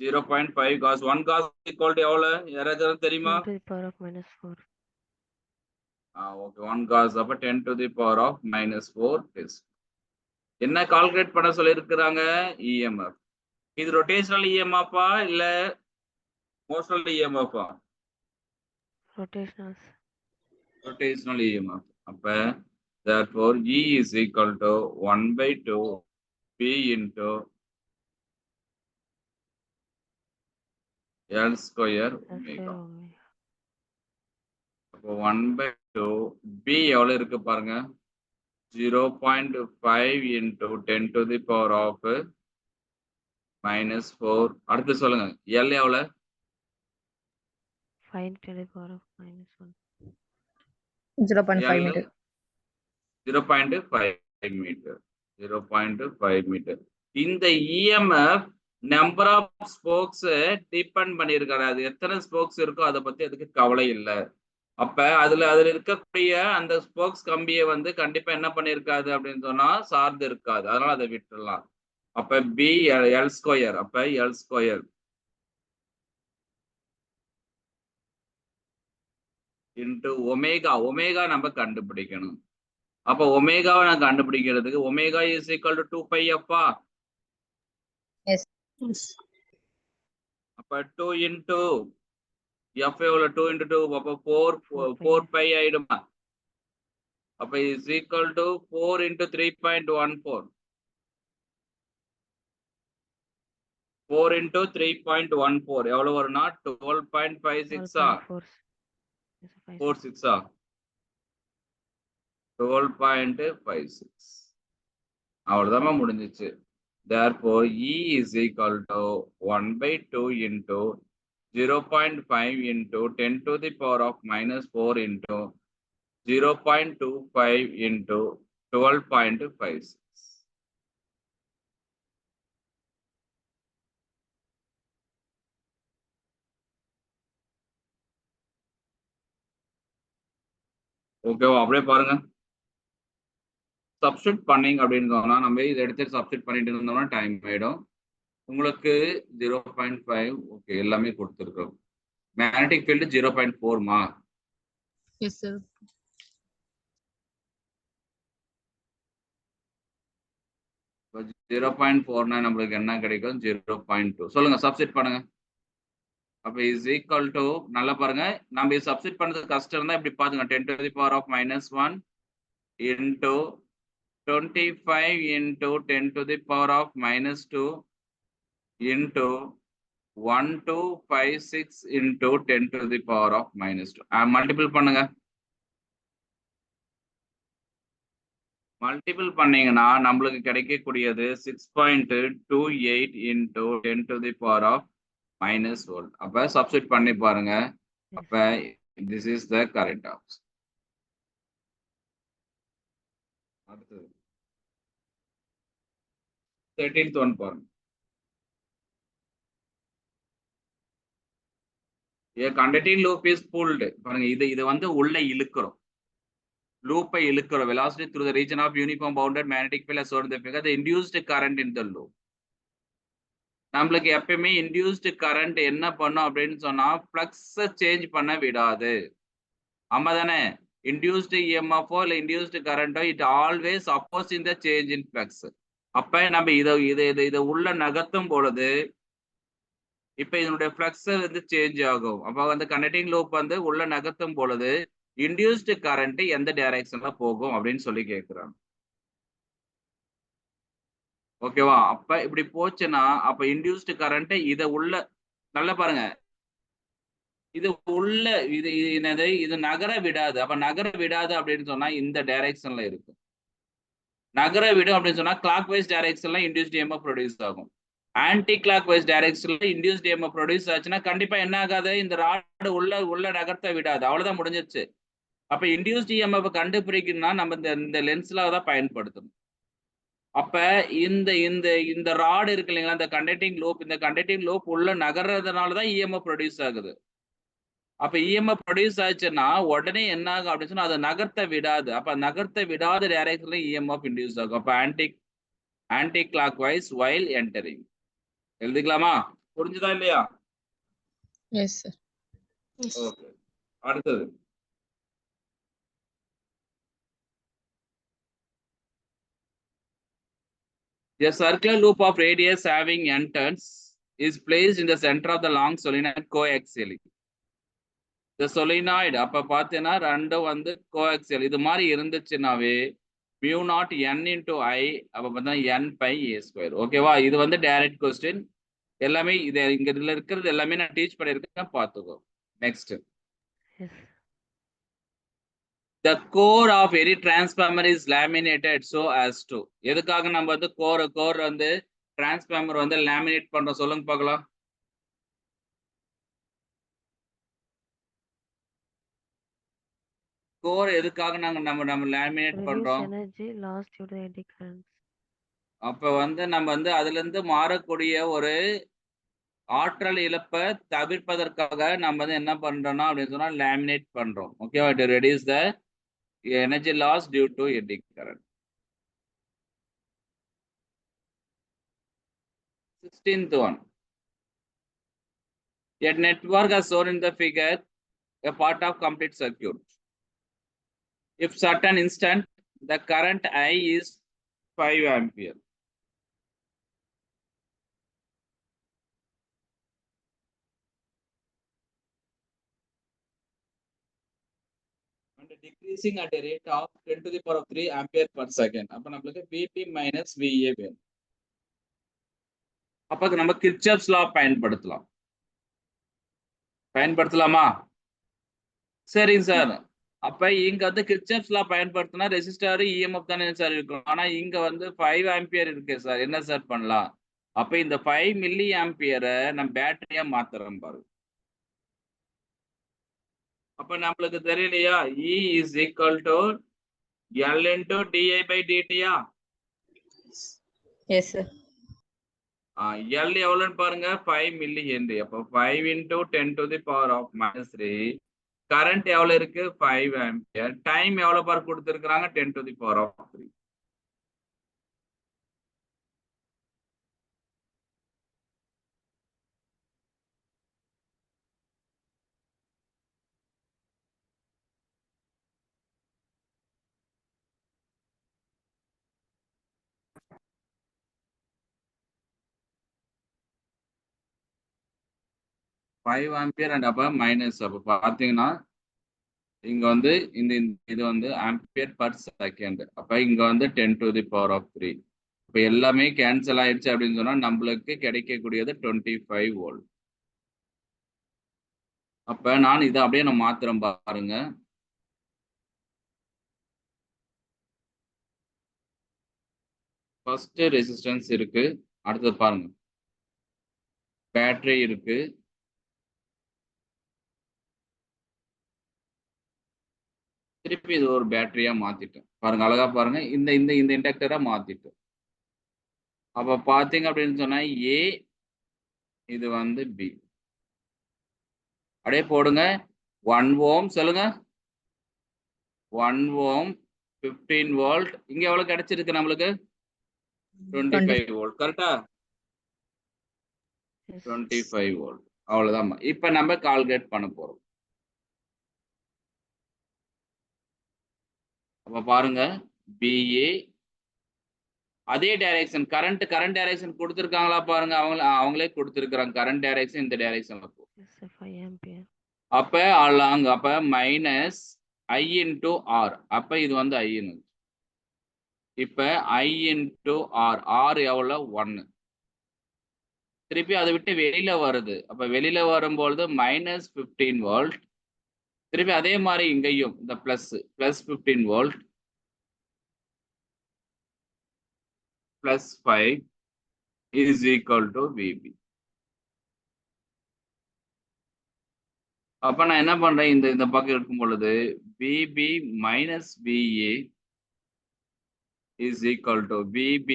A: 0.5 Gauss. 1 Gauss equal to எவ்வளவு? யாராவது தெரியுமா?
D: 10 to the power of -4.
A: Okay, 1 Gauss அப்ப 10 to the power of -4 is. என்ன கால்குலேட் பண்ண சொல்லி இருக்கிறாங்க? EMF. இது ரொட்டேஷனல் EMF இல்ல மோஷனல் EMF? Rotational EMF. அப்ப therefore E is equal to 1/2 P into L square omega. அப்போ 1/2 B எவ்வளவு இருக்கு பாருங்க. 0.5 into 10 to the power of -4. அடுத்து சொல்லுங்க, L எவ்வளவு?
D: 5 to the power of -1.
C: 0.5 meter.
A: 0.5 metre. 0.5 metre. இந்த EMF number of spokes depend பண்ணியிருக்காரு. அது எத்தனை ஸ்போக்ஸ் இருக்கோ அதை பத்தி அதுக்கு கவலை இல்லை. அப்ப அதுல இருக்கக்கூடிய அந்த ஸ்போக்ஸ் கம்பியை வந்து கண்டிப்பா என்ன பண்ணிருக்காது அப்படின்னு சொன்னா சார்ந்து இருக்காது. அதனால அதை விட்டுடலாம். அப்ப B L ஸ்கொயர். அப்ப L square into omega. Omega நம்ம கண்டுபிடிக்கணும். அப்ப ஒமேகாவை நான் கண்டுபிடிக்கிறதுக்கு omega is equal to 2πf.
C: Yes.
A: அப்ப 2 into f எவ்வளவு? 2 into 2 அப்ப 4π ஆயிடுமா? அப்ப is equal to 4 into 3.14. 4 into 3.14 எவ்வளவு வரும்னா 12.56
D: 12.4. Yes, 5.
A: 46 12.56 அவ்வளவுதான் முடிஞ்சிச்சு. Therefore E is equal to 1/2 into 0.5 into 10 to the power of -4 into 0.25 into 12.56. ஓகேவா? அப்படியே பாருங்க. சப்ஸ்டிட் பண்ணிங்க அப்படின்னா நம்ம இதை எடுத்து சப்ஸ்டிட் பண்ணிட்டு இருந்தோம்னா டைம் ஆயிடும். உங்களுக்கு 0.5 ஓகே எல்லாமே கொடுத்துருக்கோம். மேக்னெட்டிக் ஃபீல்டு 0.4மா?
C: Yes, sir.
A: 0.4னா நம்மளுக்கு என்ன கிடைக்கும்? 0.2. சொல்லுங்க, சப்ஸ்டிட் பண்ணுங்க. அப்ப இஸ் ஈக்குவல் டு, நல்லா பாருங்க, நம்ம சப்ஸ்டிட் பண்றது கஷ்டம் இருந்தா இப்படி பாருங்க, 10 to the power of -1 into 25 into 10 to the power of -2 into 1256 into 10 to the power of -2. Multiple பண்ணுங்க. மல்டிபிள் பண்ணீங்கன்னா நம்மளுக்கு கிடைக்கக்கூடியது 6.28 into 10 to the power of -1. அப்ப சப்ஸ்டிட் பண்ணி பாருங்க. அப்ப this is the correct option. அடுத்தது 13th one பாருங்க. A conducting loop is pulled. பாருங்க, இது வந்து உள்ள இழுக்கிறோம். லூப்பை இழுக்கிறோம். velocity through the region of uniform bounded magnetic field as shown in the figure. The induced current in the loop. நம்மளுக்கு எப்பயுமே induced current என்ன பண்ணும் அப்படின்னு சொன்னா ஃப்ளக்ஸை சேஞ்ச் பண்ண விடாது. ஆமா தானே? இன்டியூஸ்டு இஎம்எஃப்ஓ இல்லை இன்டியூஸ்டு கரண்டோ it always opposing the change in flux. அப்ப நம்ம இதை உள்ள நகர்த்தும் பொழுது இப்ப இதனுடைய ஃப்ளக்ஸ் வந்து சேஞ்ச் ஆகும். அப்ப வந்து கனெக்டிங் லூப் வந்து உள்ள நகர்த்தும் பொழுது இன்டியூஸ்டு கரண்ட் எந்த டைரக்ஷன்ல போகும் அப்படின்னு சொல்லி கேட்கிறாங்க. ஓகேவா? அப்ப இப்படி போச்சுன்னா அப்ப இன்டியூஸ்டு கரண்ட் இதை உள்ள, நல்லா பாருங்க, இது உள்ள இது நகர விடாது. அப்ப நகர விடாது அப்படின்னு சொன்னா இந்த டைரக்ஷன்ல இருக்கும். நகர விடும் அப்படின்னு சொன்னா கிளாக் வைஸ் டைரக்ஷன்ல இன்டியூஸ்டு இஎம்எஃப் ப்ரொடியூஸ் ஆகும். ஆன்டி கிளாக் வைஸ் டைரக்ஷன்ல இன்டியூஸ்டு இஎம்எஃப் ப்ரொடியூஸ் ஆச்சுன்னா கண்டிப்பா என்ன ஆகாது, இந்த ராடு உள்ள நகர்த்த விடாது. அவ்வளவுதான், முடிஞ்சிருச்சு. அப்ப இன்டியூஸ்டு இஎம்எஃப் கண்டுபிடிக்கணும்னா நம்ம இந்த லென்ஸ்ல தான் பயன்படுத்தணும். அப்ப இந்த ராடு இருக்கு இல்லைங்களா, இந்த கண்டக்டிங் லூப், இந்த கண்டக்டிங் லூப் உள்ள நகர்றதுனாலதான் இஎம்எஃப் ப்ரொடியூஸ் ஆகுது. அப்ப இஎம்எஃப் ப்ரொடியூஸ் ஆச்சுன்னா உடனே என்ன ஆகும் அப்படின்னு சொன்னா அதை நகர்த்த விடாது. அப்ப நகர்த்த விடாத டைரக்ஷன்ல இஎம்எஃப் இன்டியூஸ் ஆகும். அப்ப anti clock wise while entering. எழுதிக்கலாமா? புரிஞ்சுதா இல்லையா?
C: Yes, sir.
B: Yes.
A: ஓகே, அடுத்தது a circular loop of radius having n turns is placed in the center of the long solenoid coaxially. The solenoid அப்ப பார்த்தீங்கன்னா ரெண்டும் வந்து கோஆக்சியல் இது மாதிரி இருந்துச்சுன்னாவே mu naught n into I அப்ப பார்த்தா n pi a square. ஓகேவா? இது வந்து டைரக்ட் கொஸ்டின். எல்லாமே இதுல இருக்கிறது எல்லாமே நான் டீச் பண்ணியிருக்கேன், பார்த்துக்கோ. Next, the core of any transformer is laminated so as to. எதுக்காக நம்ம வந்து கோர் வந்து டிரான்ஸ்ஃபார்மர் வந்து லேமினேட் பண்றோம்? சொல்லுங்க பார்க்கலாம். கோர் எதுக்காக நம்ம லேமினேட் பண்றோம்?
D: Energy lost due to eddy currents.
A: அப்ப வந்து நம்ம வந்து அதுல இருந்து மாறக்கூடிய ஒரு ஆற்றல் இழப்பை தவிர்ப்பதற்காக நம்ம வந்து என்ன பண்றோம்னா அப்படின்னு சொன்னா லேமினேட் பண்றோம். ஓகேவா? To reduce the energy loss due to eddy current. 16th one. A network as shown in the figure, a part of complete circuit. If certain instant the current I is 5 ampere. And decreasing at a rate of 10 to the power of 3 ampere per second. அப்ப நம்மளுக்கு Vp minus Va வேணும். அப்ப நம்ம Kirchhoff's லா பயன்படுத்தலாமா? சரிங்க sir. அப்ப இங்க வந்து கிர்ச்சாஃப்ஸ் லா பயன்படுத்தினா ரெசிஸ்டர் இஎம்எஃப் தானே சார் இருக்கும். ஆனா இங்க வந்து 5 ஆம்பியர் இருக்கு சார். என்ன சார் பண்ணலாம்? அப்ப இந்த 5 மில்லி ஆம்பியரை நம்ம பேட்டரியா மாத்துறோம் பாருங்க. அப்ப நம்மளுக்கு தெரியலையா? E is equal to L into di by dt yeah?
C: Yes, sir.
A: L எவ்வளவுன்னு பாருங்க, 5 மில்லி ஹென்றி. அப்போ 5 into 10 to the power of minus 3. Current எவ்வளவு இருக்கு? 5 ஆம்பியர். டைம் எவ்வளவு பார் கொடுத்திருக்காங்க? 10 to the power of 3. Five ampere and அப்ப minus. அப்ப பாத்தீங்கன்னா இங்க வந்து இது வந்து ஆம்பியர் பர் செகண்ட். அப்ப இங்க வந்து 10 to the power of 3. இப்ப எல்லாமே கேன்சல் ஆயிடுச்சு அப்படின்னு சொன்னா நம்மளுக்கு கிடைக்கக்கூடியது 25 வோல்ட். அப்ப நான் இதை அப்படியே நான் மாத்திரம் பாருங்க. ஃபர்ஸ்ட் ரெசிஸ்டன்ஸ் இருக்கு, அடுத்தது பாருங்க பேட்டரி இருக்கு, திருப்பி இது ஒரு பேட்டரியா மாத்திட்டேன் பாருங்க. அழகா பாருங்க, இந்த இந்த இந்த இண்டக்டரா மாத்திட்டேன். அப்ப பாத்தீங்க அப்படின்னு சொன்னா ஏ, இது வந்து பி. அப்படியே போடுங்க. 1 ஓம் சொல்லுங்க, 1 ஓம் 15 வோல்ட். இங்க எவ்வளவு கிடைச்சிருக்கு நம்மளுக்கு? 25 வோல்ட். கரெக்டா?
D: Yes.
A: 25 வோல்ட். அவ்வளவுதான். இப்ப நம்ம கால்குலேட் பண்ண போறோம். அப்ப பாருங்க, பிஏ அதே டைரக்ஷன், கரண்ட் டைரக்ஷன் கொடுத்திருக்காங்களா பாருங்க. அவங்களே கொடுத்திருக்காங்க கரண்ட் டைரக்ஷன் இந்த டைரக்ஷன்ல போ.
D: Yes, sir. 5 ampere.
A: அப்ப அலாங் அப்ப மைனஸ் ஐ இன்டு ஆர். அப்ப இது வந்து ஐ. இப்ப ஐ இன்டு ஆர், ஆர் எவ்வளவு? 1. திருப்பி அதை விட்டு வெளியில வருது. அப்ப வெளியில வரும்பொழுது மைனஸ் 15 வோல்ட். திருப்பி அதே மாதிரி இங்கேயும் இந்த plus 15 volt plus 5 is equal to VB. அப்ப நான் என்ன பண்றேன், இந்த பக்கம் இருக்கும் பொழுது VB minus VA is equal to VB.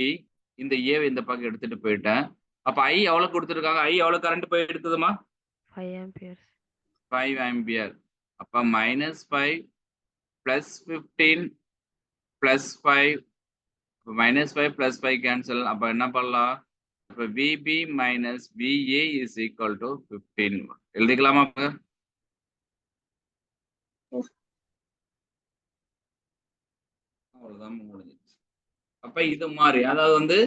A: இந்த A இந்த பக்கம் எடுத்துட்டு போயிட்டேன். அப்ப I எவ்வளவு கொடுத்திருக்காங்க? I எவ்வளவு கரண்ட் போய் எடுக்குதுமா?
D: 5 amperes.
A: 5 ஆம்பியர். அப்ப minus 5 plus 15 plus 5, minus 5 plus 5 cancel. அப்ப என்ன பண்ணலாம்? அப்ப VB minus VA is equal to 15. எழுதிக்கலாமா? அவ்வளவுதான் முடிஞ்சிச்சு. அப்ப இது மாதிரி, அதாவது வந்து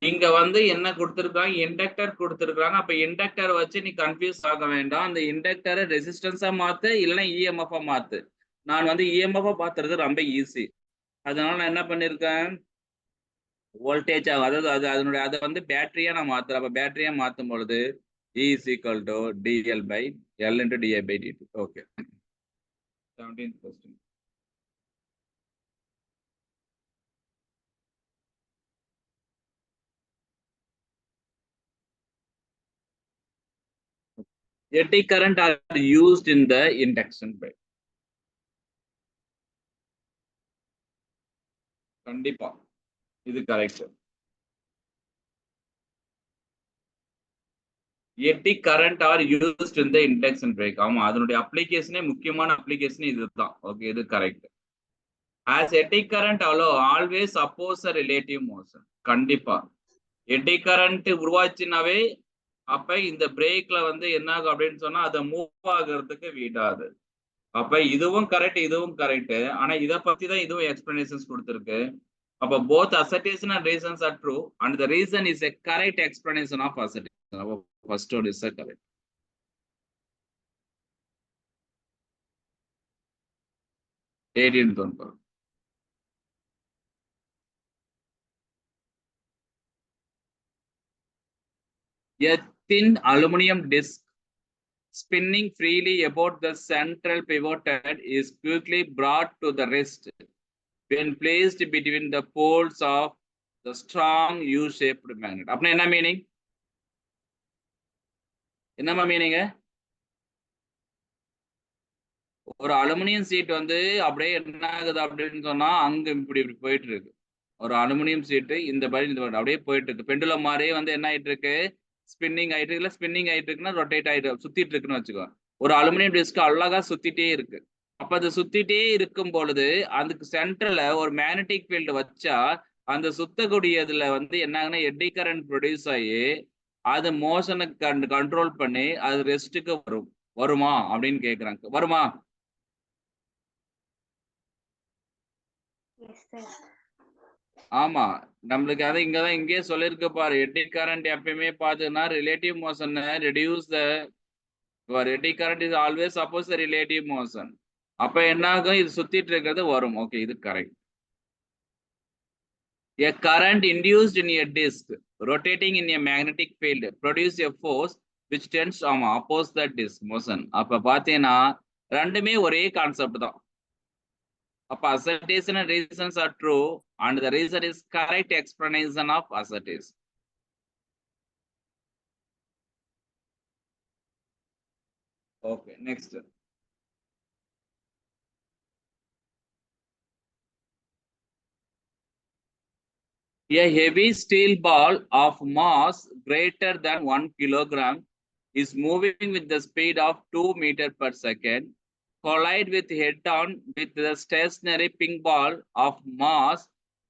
A: இங்க வந்து என்ன கொடுத்திருக்காங்க? இண்டக்டர் கொடுத்திருக்காங்க. அப்ப இண்டக்டர் வச்சு நீ கன்ஃபியூஸ் ஆக வேண்டாம். அந்த இண்டக்டரை ரெசிஸ்டன்ஸா மாத்து, இல்லைன்னா இஎம்எஃப் மாத்து. நான் வந்து இஎம்எஃப் மாத்துறது ரொம்ப ஈஸி. அதனால நான் என்ன பண்ணிருக்கேன், வோல்டேஜ் அதாவது அதனுடைய அதை வந்து பேட்டரியா நான் மாத்துறேன். அப்ப பேட்டரியா மாத்தும் பொழுது E is equal to DL by L into DI by dt. Okay. 17th question. Eddy current are used in the induction break. கண்டிப்பா இது கரெக்ட். எட்டி current are used in the induction break. ஆமா, அதனுடைய அப்ளிகேஷனே முக்கியமான அப்ளிகேஷன் இதுதான். Okay, இது correct. As எட்டி current always அப்போஸ் அ relative motion. கண்டிப்பா எட்டி கரண்ட் உருவாச்சுனாவே அப்ப இந்த பிரேக்ல வந்து என்ன ஆகும் அப்படின்னு சொன்னா அதை மூவ் ஆகிறதுக்கு விடாது. அப்ப இதுவும் கரெக்ட், இதுவும் கரெக்ட். ஆனா இதை பத்தி தான் இதுவும் எக்ஸ்பிளனேஷன்ஸ் கொடுத்திருக்கு. அப்ப both assertion and reasons are true and the reason is a correct explanation of assertion. First one is a correct. A thin aluminum disc spinning freely about the central pivot head is quickly brought to the rest when placed between the poles of the strong U-shaped magnet. அப்படின்னா என்ன meaning? என்னமா மீனிங்க? ஒரு aluminium seat வந்து அப்படியே என்ன ஆகுது அப்படின்னு சொன்னா அங்க இப்படி போயிட்டு இருக்கு. ஒரு அலுமினியம் சீட்டு இந்த அப்படியே போயிட்டு இருக்கு. பெண்டுலம் மாதிரியே வந்து என்ன ஆயிட்டு இருக்கு? ஸ்பின்னிங் ஆயிட்டு இல்ல ஸ்பின்னிங் ஆயிட்டு இருக்குன்னா ரொட்டேட் ஆயிட்டு சுத்திட்டு இருக்குன்னு வச்சுக்கோ. ஒரு அலுமினியம் டிஸ்க் அழகா சுத்திட்டே இருக்கு. அப்ப அது சுத்திட்டே இருக்கும் பொழுது அதுக்கு சென்டர்ல ஒரு மேக்னெட்டிக் ஃபீல்டு வச்சா அந்த சுத்தக்கூடியதுல வந்து என்ன ஆகுனா எட்டி கரண்ட் ப்ரொடியூஸ் ஆகி அது மோஷனை கண்ட்ரோல் பண்ணி அது ரெஸ்ட்டுக்கு வருமா அப்படின்னு கேக்குறாங்க. வருமா?
B: Yes, sir.
A: ஆமா, நம்மளுக்கு அது இங்கதான் இங்கேயே சொல்லிருக்கு பாரு. எட்டி கரண்ட் எப்பயுமே பாத்தீங்கன்னா ரிலேட்டிவ் மோஷன் ரெடியூஸ் த எட்டி current is always suppose the relative motion. அப்ப என்ன ஆகும்? இது சுத்திட்டு இருக்கிறது வரும். ஓகே, இது correct. A current induced in a disk rotating in a magnetic field produce a force which tends to oppose the disk motion. அப்ப பாத்தீங்கன்னா ரெண்டுமே ஒரே கான்செப்ட் தான். அப்ப assertion and reasons are true and the reason is correct explanation of assertion. Okay, next. A heavy steel ball of mass greater than 1 kilogram is moving with the speed of 2 meters per second, collide with head-on with the stationary ping ball of mass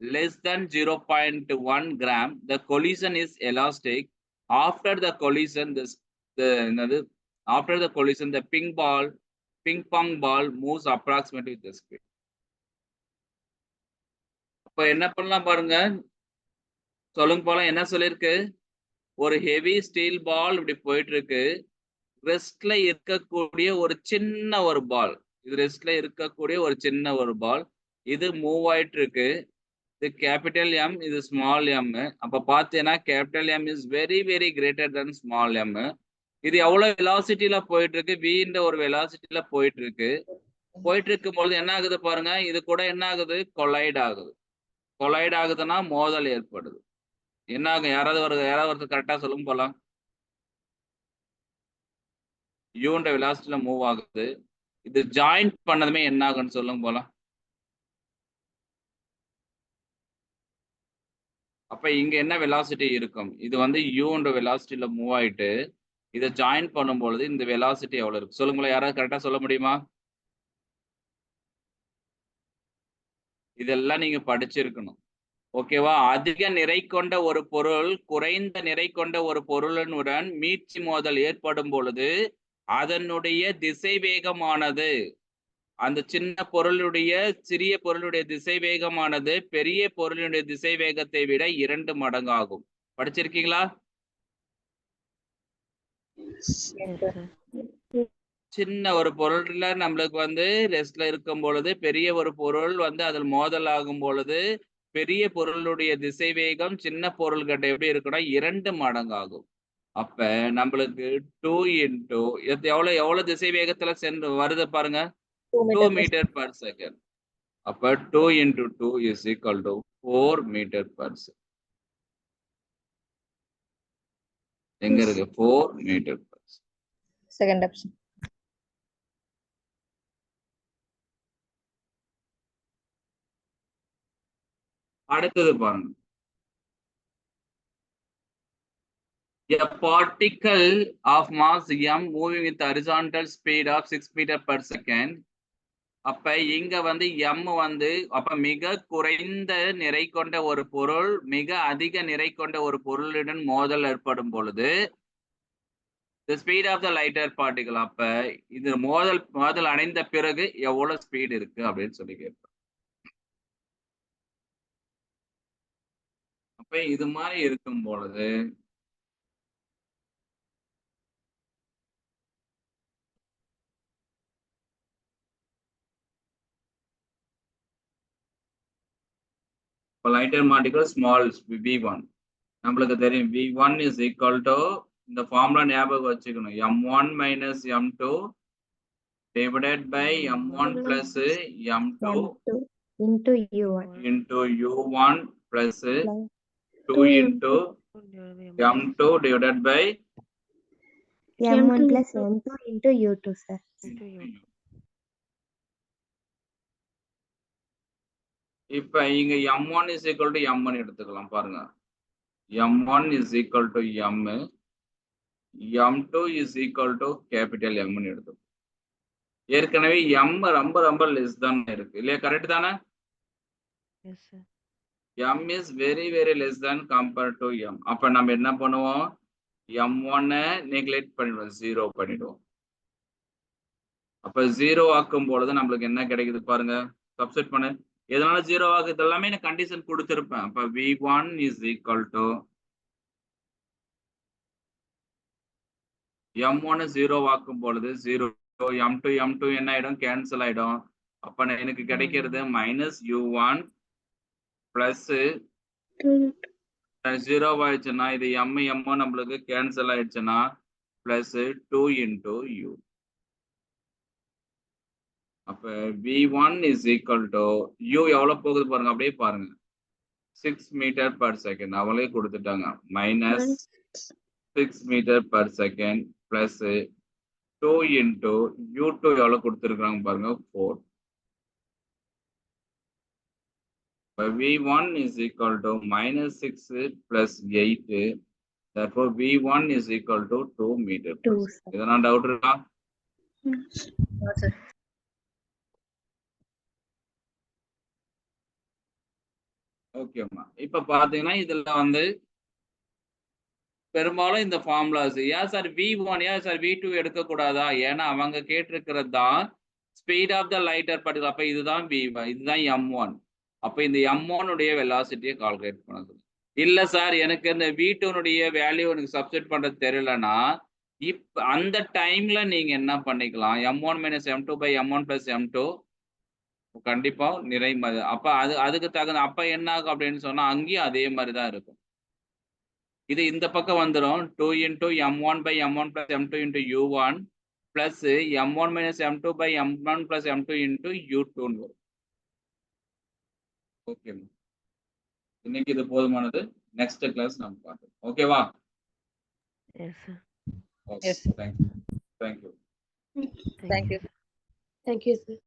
A: less than 0.1 gram. The collision is elastic. After the collision, the ping pong ball moves approximately with the speed. அப்ப என்ன பண்ணலாம் பாருங்க, சொல்லுங்க போல. என்ன சொல்லிருக்கு? ஒரு heavy steel பால் இப்படி போயிட்டு இருக்கு. ரெஸ்ட்ல இருக்கக்கூடிய ஒரு சின்ன ஒரு பால், இது ரெஸ்ட்ல இருக்கக்கூடிய ஒரு சின்ன ஒரு பால், இது மூவ் ஆயிட்டு இருக்கு. இது கேபிட்டல் எம், இது ஸ்மால் எம். அப்ப பாத்தீங்கன்னா capital M is very very greater than small M. இது எவ்வளவு வெலாசிட்டியில போயிட்டு இருக்கு? வின்ற ஒரு வெலாசிட்டியில போயிட்டு இருக்கு. போயிட்டு இருக்கும் பொழுது என்ன ஆகுது பாருங்க, இது கூட என்ன ஆகுது? கொலைட் ஆகுது. கொலைட் ஆகுதுன்னா மோதல் ஏற்படுது. என்ன ஆகும்? யாராவது ஒருத்தர் கரெக்டா சொல்லுங்க போலாம். யூன்ற வெலாசிட்டியில மூவ் ஆகுது. இது ஜாயின் பண்ணதுமே என்ன ஆகுன்னு சொல்லுங்க போலாம். அப்ப இங்க என்ன வெலாசிட்டி இருக்கும்? இது வந்து யூன்ற வெலாசிட்டியில மூவ் ஆயிட்டு இதை ஜாயின் பண்ணும்பொழுது இந்த வெலாசிட்டி எவ்வளவு இருக்கு? சொல்லுங்களேன், யாராவது கரெக்டா சொல்ல முடியுமா? இதெல்லாம் நீங்க படிச்சிருக்கணும். ஓகேவா? அதிக நிறை கொண்ட ஒரு பொருள் குறைந்த நிறை கொண்ட ஒரு பொருளுடன் மீட்சி மோதல் ஏற்படும் பொழுது அதனுடைய திசை வேகமானது, அந்த சின்ன பொருளுடைய சிறிய பொருளுடைய திசை வேகமானது பெரிய பொருளுடைய திசை வேகத்தை விட 2 மடங்கு ஆகும். படிச்சிருக்கீங்களா? சின்ன ஒரு பொருள்ல நம்மளுக்கு வந்து ரெஸ்ட்ல இருக்கும் பொழுது பெரிய ஒரு பொருள் வந்து அதில் மோதல் ஆகும் பொழுது பெரிய பொருளுடைய திசை வேகம் சின்ன பொருள்கிட்ட எப்படி இருக்குன்னா 2 மடங்கு ஆகும். அப்ப நம்மளுக்கு 2 into எவ்வளவு திசை வேகத்துல சென்று வருது பாருங்க, 2 meter per second. அப்ப 2 into 2 is equal to 4 meter per second. எங்க இருக்கு? 4 meter per second.
C: Second option.
A: அடுத்தது பாருங்க. A particle of mass m moving with horizontal speed of 6 meter per second. அப்ப இங்க வந்து m வந்து அப்ப மிக குறைந்த நிறை கொண்ட ஒரு பொருள் மிக அதிக நிறை கொண்ட ஒரு பொருளுடன் மோதல் ஏற்படும் பொழுது the speed of the lighter particle, அப்ப இது மோதல் அடைந்த பிறகு எவ்வளவு ஸ்பீட் இருக்கு அப்படின்னு சொல்லி கேட்போம். அப்ப இது மாதிரி இருக்கும் பொழுது lighter particle small v1 நம்மளுக்கு தெரியும் v1 is equal to இந்த ஃபார்முலா ஞாபகம் வச்சுக்கணும். m1 minus m2 divided by m1 plus m2
B: M2 into U1
A: into u1 plus
B: plus
A: 2 into m2 divided by
B: M1 plus M2 into U2, sir.
D: into U.
A: இப்ப இங்க m1 is equal to m1 எடுத்துக்கலாம் பாருங்க. m1 is equal to m, m2 is equal to capital M ன்னு எடுத்துக்கலாம். ஏற்கனவே m ரொம்ப ரொம்ப less than இருக்கு இல்லையா? கரெக்ட் தானே?
D: Yes, sir.
A: m is very very less than compared to m. அப்ப நம்ம என்ன பண்ணுவோம்? m1 நெக்லெக்ட் பண்ணிடுவோம், 0 பண்ணிடுவோம். அப்ப 0 ஆக்கும் பொழுது நம்மளுக்கு என்ன கிடைக்குது பாருங்க. சப்ஸ்டிட் பண்ணு. எதனால 0 ஆகுது எல்லாமே நான் கண்டிஷன் கொடுத்திருப்பேன். அப்ப v1 is equal to m1 0 ஆக்கும் பொழுது 0, m2 என்ன ஆயிடும்? கேன்சல் ஆயிடும். அப்ப எனக்கு கிடைக்கிறது -u1 பிளஸ் 0 ஆயிடுச்சுன்னா இது m நம்மளுக்கு கேன்சல் ஆயிடுச்சுன்னா பிளஸ் 2 into u. அப்ப v1 is equal to u எவ்வளவு போகுது பாருங்க, அப்படியே பாருங்க. 6 மீட்டர் per second அவங்களே கொடுத்துட்டாங்க. minus 6 metre per second plus 2 into u2 எவ்வளவு கொடுத்துருக்காங்க பாருங்க, 4. v1 is equal to -6 plus 8. Therefore v1 is equal to 2 meter.
B: 2, sir.
A: எதனா டவுட் இருக்கா?
C: No, sir.
A: ஓகேம்மா. இப்ப பாத்தீங்கன்னா இதுல வந்து பெரும்பாலும் இந்த ஃபார்முலாஸ் ஏன் சார் v1 ஏன் சார் v2 எடுக்க கூடாதா? ஏன்னா அவங்க கேட்டிருக்கிறது தான் speed of the lighter particle. அப்ப இதுதான் v1, இதுதான் m1. அப்ப இந்த m1 உடைய வெலாசிட்டியை கால்குலேட் பண்ணது. இல்ல சார் எனக்கு இந்த v2 வேல்யூ எனக்கு சப்ஸ்டிட் பண்றது தெரியலன்னா இப்ப அந்த டைம்ல நீங்க என்ன பண்ணிக்கலாம்? m1 minus m2 by m1 plus m2 கண்டிப்பா நிறை. அப்ப அதுக்கு தகுந்த அப்ப என்ன ஆகும் அப்படின்னு சொன்னா அங்கேயும் அதே மாதிரி தான் இருக்கும். இது இந்த பக்கம் வந்துடும். 2 into m1 by m1 plus m2 into u1 plus m1 minus m2 by m1 plus m2 into u2 வரும். ஓகே, இன்னைக்கு இது போதுமானது. நெக்ஸ்ட் கிளாஸ் நம்ம பார்ப்போம். ஓகேவா?
D: Yes, sir.
C: Yes.
A: Thank you.
C: Thank you.
B: Thank you, sir.